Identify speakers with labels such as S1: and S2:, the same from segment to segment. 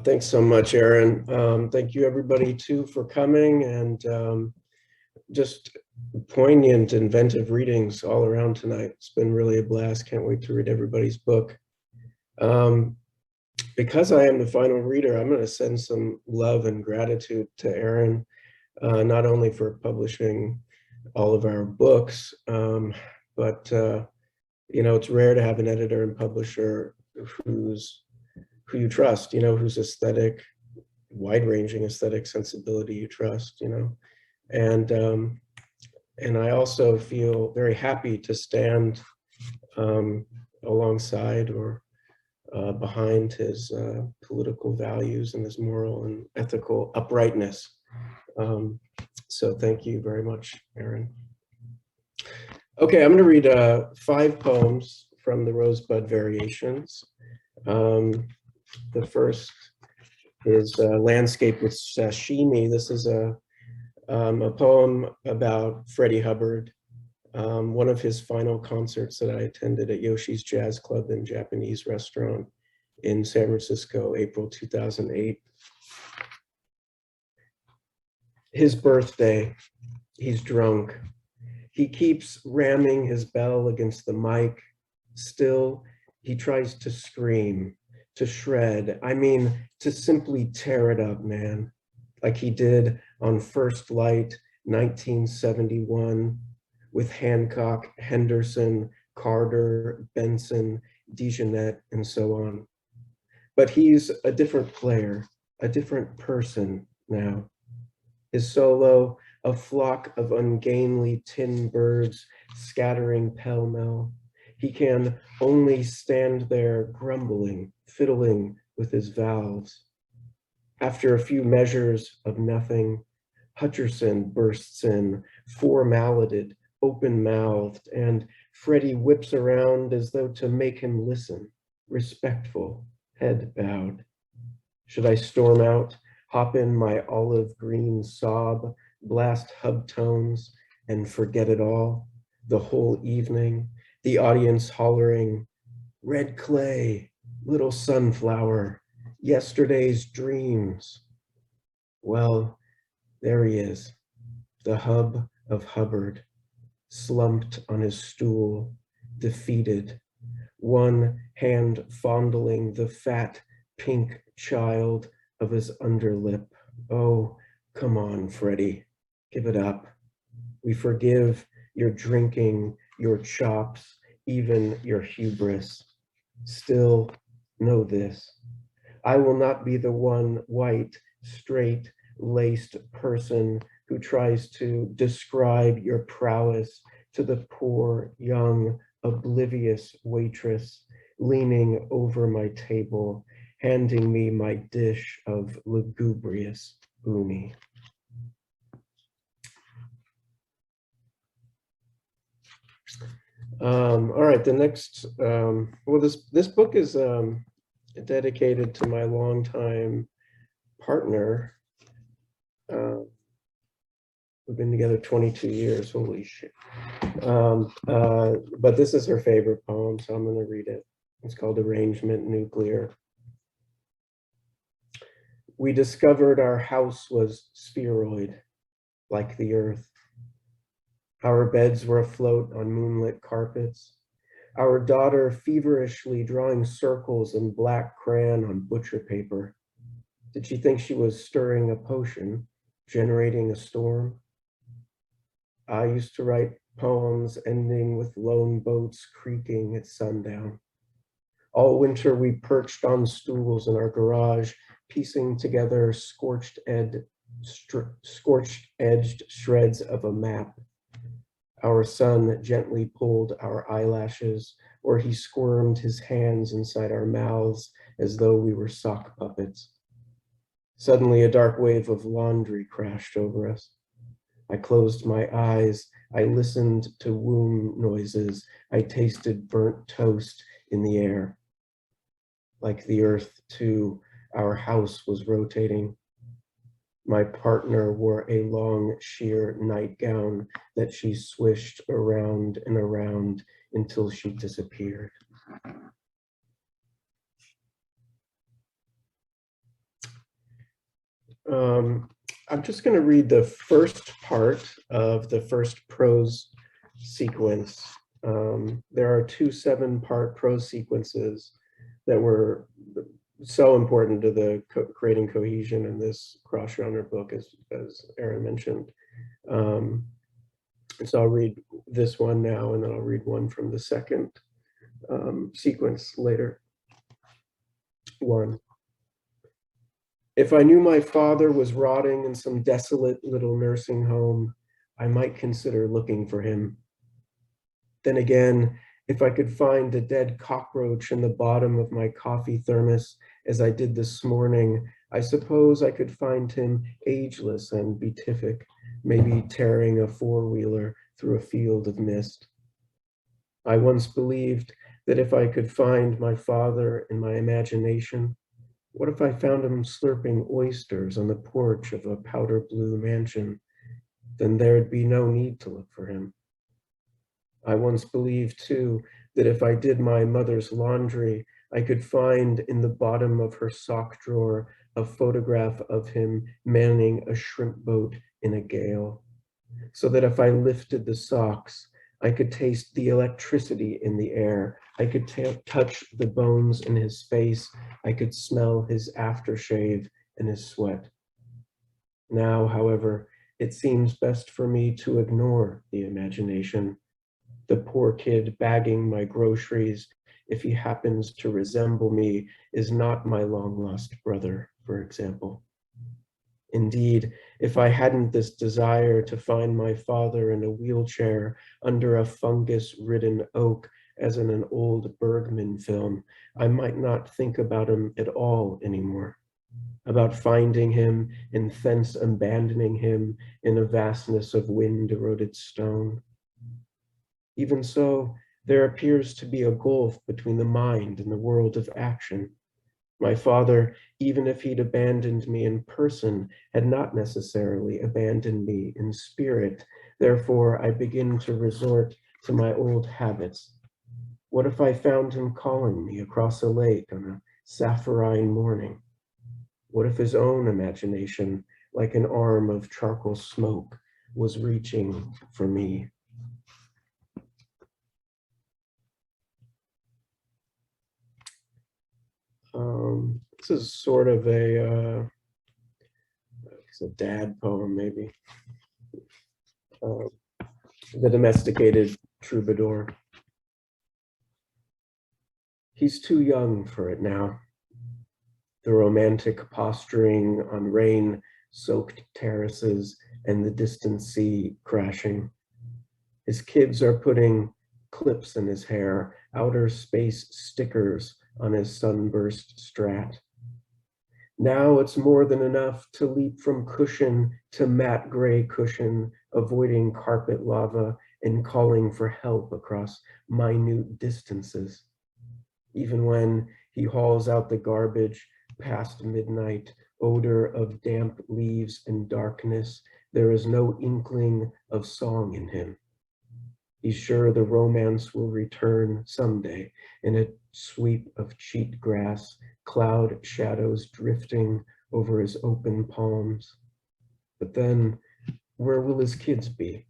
S1: Thanks so much, Aaron. Thank you, everybody, too, for coming, and just poignant, inventive readings all around tonight. It's been really a blast. Can't wait to read everybody's book. Because I am the final reader, I'm going to send some love and gratitude to Aaron, not only for publishing all of our books, but it's rare to have an editor and publisher who you trust, whose aesthetic, wide-ranging aesthetic sensibility you trust, and I also feel very happy to stand alongside or behind his political values and his moral and ethical uprightness. So thank you very much, Aaron. Okay, I'm going to read 5 poems from the Rosebud Variations. The first is Landscape with Sashimi. This is a poem about Freddie Hubbard, one of his final concerts that I attended at Yoshi's Jazz Club and Japanese restaurant in San Francisco, April 2008. His birthday, he's drunk. He keeps ramming his bell against the mic. Still, he tries to scream, to shred. I mean, to simply tear it up, man. Like he did on First Light, 1971, with Hancock, Henderson, Carter, Benson, DeJohnette, and so on. But he's a different player, a different person now. His solo, a flock of ungainly tin birds scattering pell-mell. He can only stand there grumbling, fiddling with his valves. After a few measures of nothing, Hutcherson bursts in, four-malleted, open-mouthed, and Freddie whips around as though to make him listen, respectful, head bowed. Should I storm out, hop in my olive green sob, blast hub tones, and forget it all, the whole evening, the audience hollering, red clay, little sunflower, yesterday's dreams. Well, there he is, the hub of Hubbard, slumped on his stool, defeated, one hand fondling the fat, pink child of his underlip. Oh, come on, Freddie, give it up. We forgive your drinking, your chops, even your hubris. Still, know this. I will not be the one white, straight, laced person who tries to describe your prowess to the poor, young, oblivious waitress leaning over my table, handing me my dish of lugubrious uni. All right, the next, well, this book is dedicated to my longtime partner. We've been together 22 years, holy shit. But this is her favorite poem, so I'm gonna read it. It's called Arrangement Nuclear. We discovered our house was spheroid, like the earth. Our beds were afloat on moonlit carpets. Our daughter feverishly drawing circles in black crayon on butcher paper. Did she think she was stirring a potion, generating a storm? I used to write poems ending with lone boats creaking at sundown. All winter we perched on stools in our garage, piecing together scorched-edged shreds of a map. Our son gently pulled our eyelashes, or he squirmed his hands inside our mouths as though we were sock puppets. Suddenly, a dark wave of laundry crashed over us. I closed my eyes. I listened to womb noises. I tasted burnt toast in the air. Like the earth, too, our house was rotating. My partner wore a long, sheer nightgown that she swished around and around until she disappeared. I'm just going to read the first part of the first prose sequence. There are two 7-part prose sequences that were so important to the creating cohesion in this cross-genre book, as Erin mentioned. So I'll read this one now, and then I'll read one from the second sequence later. 1. If I knew my father was rotting in some desolate little nursing home, I might consider looking for him. Then again, if I could find a dead cockroach in the bottom of my coffee thermos, as I did this morning, I suppose I could find him ageless and beatific, maybe tearing a 4-wheeler through a field of mist. I once believed that if I could find my father in my imagination, what if I found him slurping oysters on the porch of a powder blue mansion? Then there'd be no need to look for him. I once believed, too, that if I did my mother's laundry, I could find in the bottom of her sock drawer a photograph of him manning a shrimp boat in a gale, so that if I lifted the socks, I could taste the electricity in the air. I could touch the bones in his face. I could smell his aftershave and his sweat. Now, however, it seems best for me to ignore the imagination. The poor kid bagging my groceries, if he happens to resemble me, is not my long-lost brother, for example. Indeed, if I hadn't this desire to find my father in a wheelchair under a fungus-ridden oak, as in an old Bergman film, I might not think about him at all anymore, about finding him and thence abandoning him in a vastness of wind-eroded stone. Even so, there appears to be a gulf between the mind and the world of action. My father, even if he'd abandoned me in person, had not necessarily abandoned me in spirit. Therefore, I begin to resort to my old habits. What if I found him calling me across a lake on a sapphirine morning? What if his own imagination, like an arm of charcoal smoke, was reaching for me? This is sort of it's a dad poem, maybe. The Domesticated Troubadour. He's too young for it now. The romantic posturing on rain-soaked terraces and the distant sea crashing. His kids are putting clips in his hair, outer space stickers on his sunburst strat. Now it's more than enough to leap from cushion to matte gray cushion, avoiding carpet lava and calling for help across minute distances. Even when he hauls out the garbage past midnight, odor of damp leaves and darkness, there is no inkling of song in him. He's sure the romance will return someday in a sweep of cheat grass, cloud shadows drifting over his open palms. But then, where will his kids be?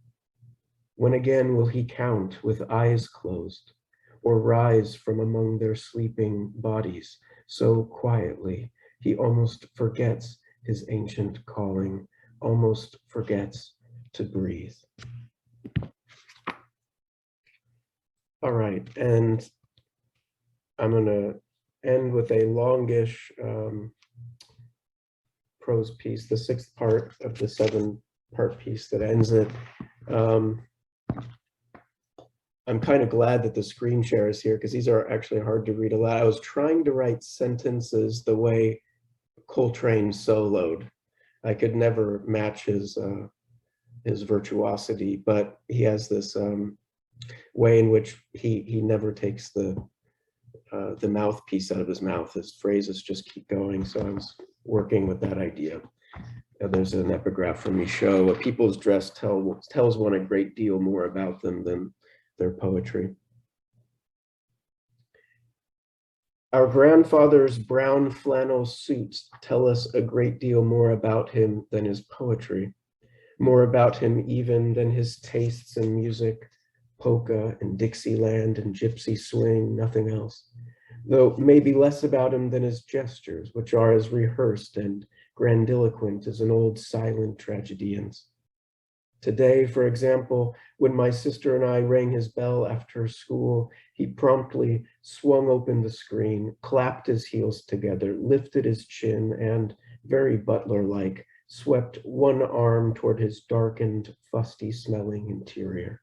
S1: When again will he count with eyes closed, or rise from among their sleeping bodies so quietly he almost forgets his ancient calling, almost forgets to breathe? All right, and I'm gonna end with a longish prose piece, the 6th part of the 7-part piece that ends it. I'm kind of glad that the screen share is here because these are actually hard to read aloud. I was trying to write sentences the way Coltrane soloed. I could never match his virtuosity, but he has this way in which he never takes the mouthpiece out of his mouth. His phrases just keep going. So I was working with that idea. There's an epigraph from Michaud: "A people's dress tells one a great deal more about them than their poetry." Our grandfather's brown flannel suits tell us a great deal more about him than his poetry, more about him even than his tastes in music, polka and Dixieland and gypsy swing, nothing else. Though maybe less about him than his gestures, which are as rehearsed and grandiloquent as an old silent tragedian's. Today, for example, when my sister and I rang his bell after school, he promptly swung open the screen, clapped his heels together, lifted his chin, and, very butler-like, swept one arm toward his darkened, fusty-smelling interior.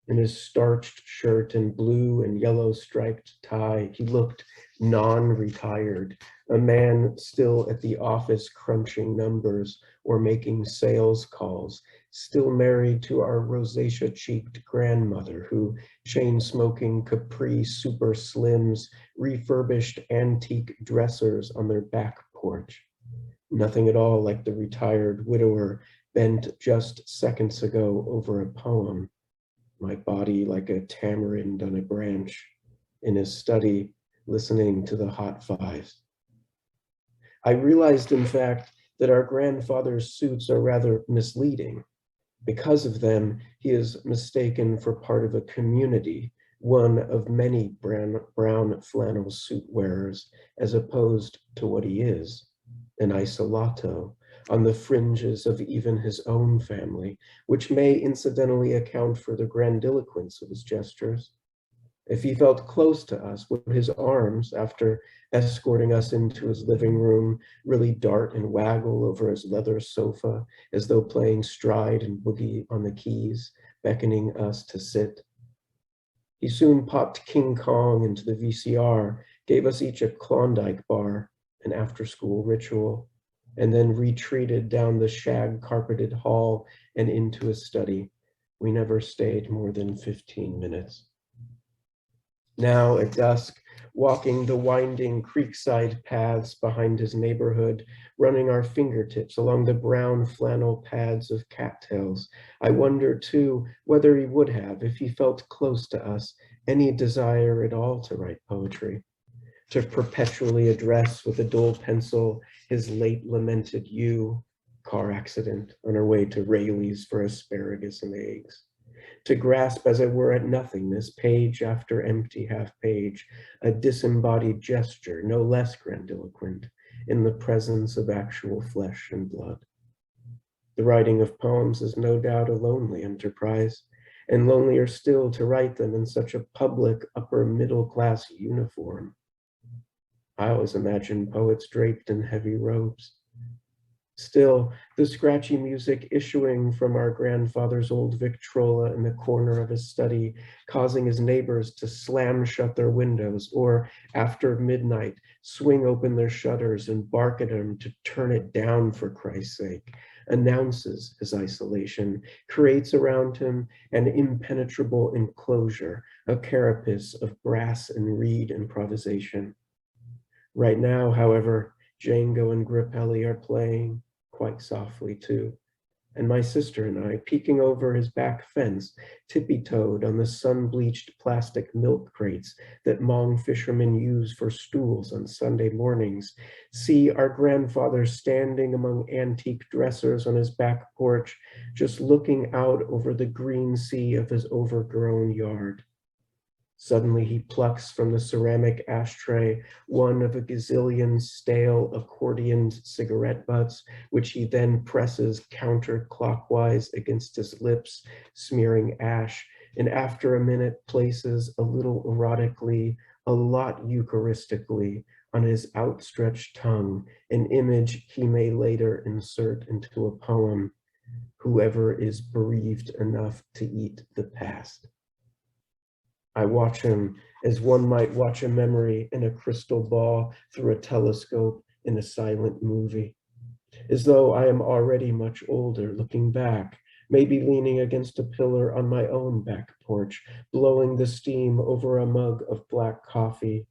S1: In his starched shirt and blue and yellow striped tie, he looked non-retired, a man still at the office crunching numbers or making sales calls, still married to our rosacea-cheeked grandmother who, chain-smoking Capri super slims, refurbished antique dressers on their back porch. Nothing at all like the retired widower bent just seconds ago over a poem, my body like a tamarind on a branch, in his study, listening to the hot fives. I realized, in fact, that our grandfather's suits are rather misleading. Because of them, he is mistaken for part of a community, one of many brown flannel suit wearers, as opposed to what he is, an isolato, on the fringes of even his own family, which may incidentally account for the grandiloquence of his gestures. If he felt close to us, would his arms, after escorting us into his living room, really dart and waggle over his leather sofa, as though playing stride and boogie on the keys, beckoning us to sit? He soon popped King Kong into the VCR, gave us each a Klondike bar, an after-school ritual, and then retreated down the shag-carpeted hall and into his study. We never stayed more than 15 minutes. Now at dusk, walking the winding creekside paths behind his neighborhood, running our fingertips along the brown flannel pads of cattails, I wonder too whether he would have, if he felt close to us, any desire at all to write poetry, to perpetually address with a dull pencil his late lamented you, car accident on our way to Rayleigh's for asparagus and eggs, to grasp as it were at nothingness, page after empty half page, a disembodied gesture, no less grandiloquent, in the presence of actual flesh and blood. The writing of poems is no doubt a lonely enterprise, and lonelier still to write them in such a public upper middle class uniform. I always imagine poets draped in heavy robes. Still, the scratchy music issuing from our grandfather's old Victrola in the corner of his study, causing his neighbors to slam shut their windows or, after midnight, swing open their shutters and bark at him to turn it down for Christ's sake, announces his isolation, creates around him an impenetrable enclosure, a carapace of brass and reed improvisation. Right now, however, Django and Grappelli are playing, quite softly too, and my sister and I, peeking over his back fence, tippy-toed on the sun-bleached plastic milk crates that Hmong fishermen use for stools on Sunday mornings, see our grandfather standing among antique dressers on his back porch, just looking out over the green sea of his overgrown yard. Suddenly he plucks from the ceramic ashtray one of a gazillion stale accordioned cigarette butts, which he then presses counterclockwise against his lips, smearing ash, and after a minute places a little erotically, a lot eucharistically, on his outstretched tongue, an image he may later insert into a poem, whoever is bereaved enough to eat the past. I watch him as one might watch a memory in a crystal ball through a telescope in a silent movie, as though I am already much older, looking back, maybe leaning against a pillar on my own back porch, blowing the steam over a mug of black coffee,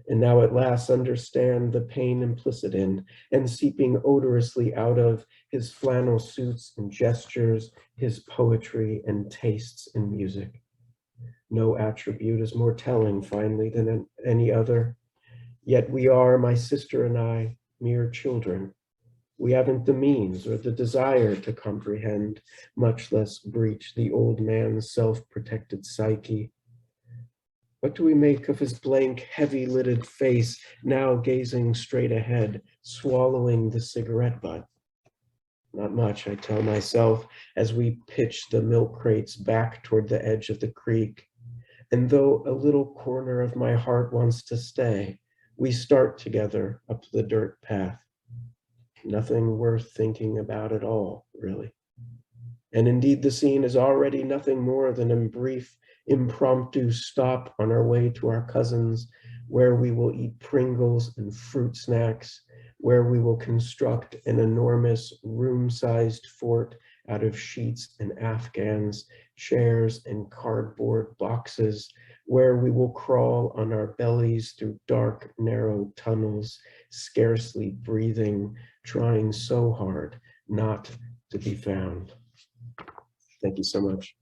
S1: and now at last understand the pain implicit in and seeping odorously out of his flannel suits and gestures, his poetry and tastes in music. No attribute is more telling, finally, than any other. Yet we are, my sister and I, mere children. We haven't the means or the desire to comprehend, much less breach the old man's self-protected psyche. What do we make of his blank, heavy-lidded face, now gazing straight ahead, swallowing the cigarette butt? Not much, I tell myself, as we pitch the milk crates back toward the edge of the creek. And though a little corner of my heart wants to stay, we start together up the dirt path. Nothing worth thinking about at all, really. And indeed, the scene is already nothing more than a brief, impromptu stop on our way to our cousins, where we will eat Pringles and fruit snacks, where we will construct an enormous room-sized fort out of sheets and Afghans, chairs and cardboard boxes, where we will crawl on our bellies through dark, narrow tunnels, scarcely breathing, trying so hard not to be found. Thank you so much.